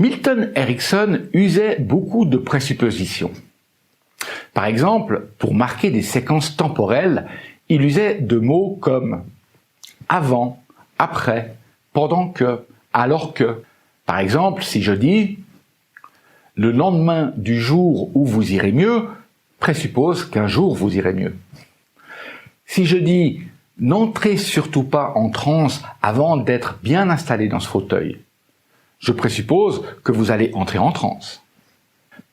Milton Erickson usait beaucoup de présuppositions. Par exemple, pour marquer des séquences temporelles, il usait de mots comme « avant »,« après »,« pendant que »,« alors que ». Par exemple, si je dis « le lendemain du jour où vous irez mieux », présuppose qu'un jour vous irez mieux. Si je dis « n'entrez surtout pas en transe avant d'être bien installé dans ce fauteuil », je présuppose que vous allez entrer en transe.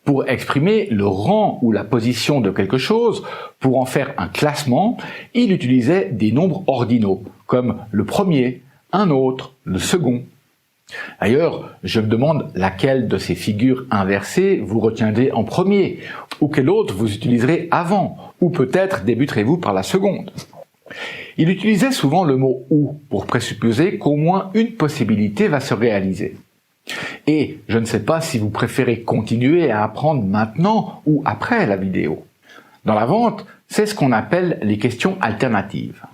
Pour exprimer le rang ou la position de quelque chose, pour en faire un classement, il utilisait des nombres ordinaux, comme le premier, un autre, le second. D'ailleurs, je me demande laquelle de ces figures inversées vous retiendrez en premier, ou quelle autre vous utiliserez avant, ou peut-être débuterez-vous par la seconde. Il utilisait souvent le mot « ou » pour présupposer qu'au moins une possibilité va se réaliser. Et je ne sais pas si vous préférez continuer à apprendre maintenant ou après la vidéo. Dans la vente, c'est ce qu'on appelle les questions alternatives.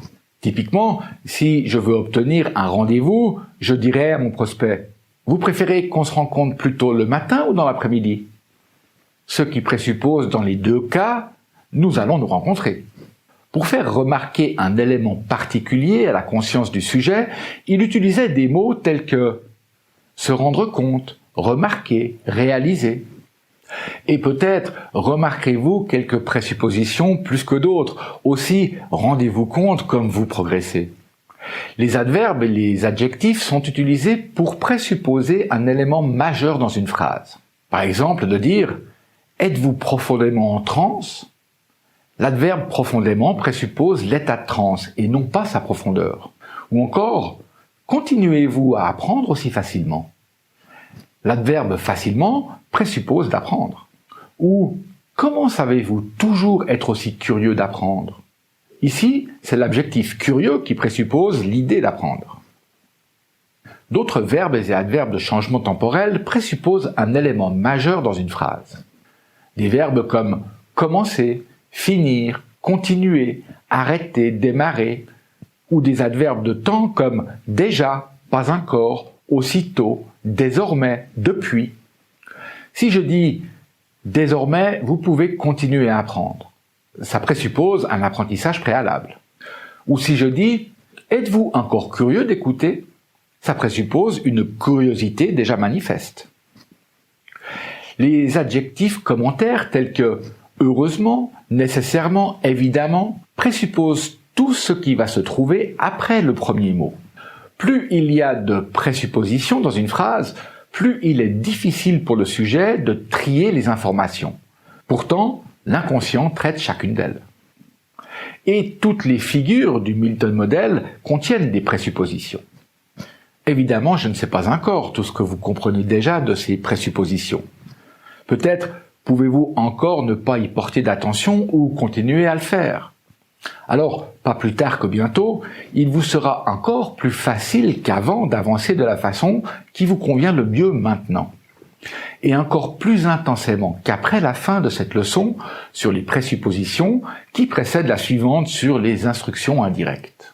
Typiquement, si je veux obtenir un rendez-vous, je dirais à mon prospect « Vous préférez qu'on se rencontre plutôt le matin ou dans l'après-midi » Ce qui présuppose dans les deux cas, nous allons nous rencontrer. Pour faire remarquer un élément particulier à la conscience du sujet, il utilisait des mots tels que se rendre compte, remarquer, réaliser. Et peut-être remarquerez-vous quelques présuppositions plus que d'autres. Aussi, rendez-vous compte comme vous progressez. Les adverbes et les adjectifs sont utilisés pour présupposer un élément majeur dans une phrase. Par exemple, de dire « Êtes-vous profondément en transe ?» L'adverbe « profondément » présuppose l'état de transe et non pas sa profondeur. Ou encore « Continuez-vous à apprendre aussi facilement ?» L'adverbe « facilement » présuppose d'apprendre. Ou « Comment savez-vous toujours être aussi curieux d'apprendre ?» Ici, c'est l'adjectif « curieux » qui présuppose l'idée d'apprendre. D'autres verbes et adverbes de changement temporel présupposent un élément majeur dans une phrase. Des verbes comme « commencer »,« finir »,« continuer »,« arrêter »,« démarrer » ou des adverbes de temps comme « déjà »,« pas encore »,« aussitôt »,« désormais »,« depuis ». Si je dis « désormais, vous pouvez continuer à apprendre », ça présuppose un apprentissage préalable. Ou si je dis « êtes-vous encore curieux d'écouter », ça présuppose une curiosité déjà manifeste. Les adjectifs commentaires tels que « heureusement »,« nécessairement »,« évidemment » présupposent tout ce qui va se trouver après le premier mot. Plus il y a de présuppositions dans une phrase, plus il est difficile pour le sujet de trier les informations. Pourtant, l'inconscient traite chacune d'elles. Et toutes les figures du Milton Model contiennent des présuppositions. Évidemment, je ne sais pas encore tout ce que vous comprenez déjà de ces présuppositions. Peut-être pouvez-vous encore ne pas y porter d'attention ou continuer à le faire. Alors, pas plus tard que bientôt, il vous sera encore plus facile qu'avant d'avancer de la façon qui vous convient le mieux maintenant. Et encore plus intensément qu'après la fin de cette leçon sur les présuppositions qui précède la suivante sur les instructions indirectes.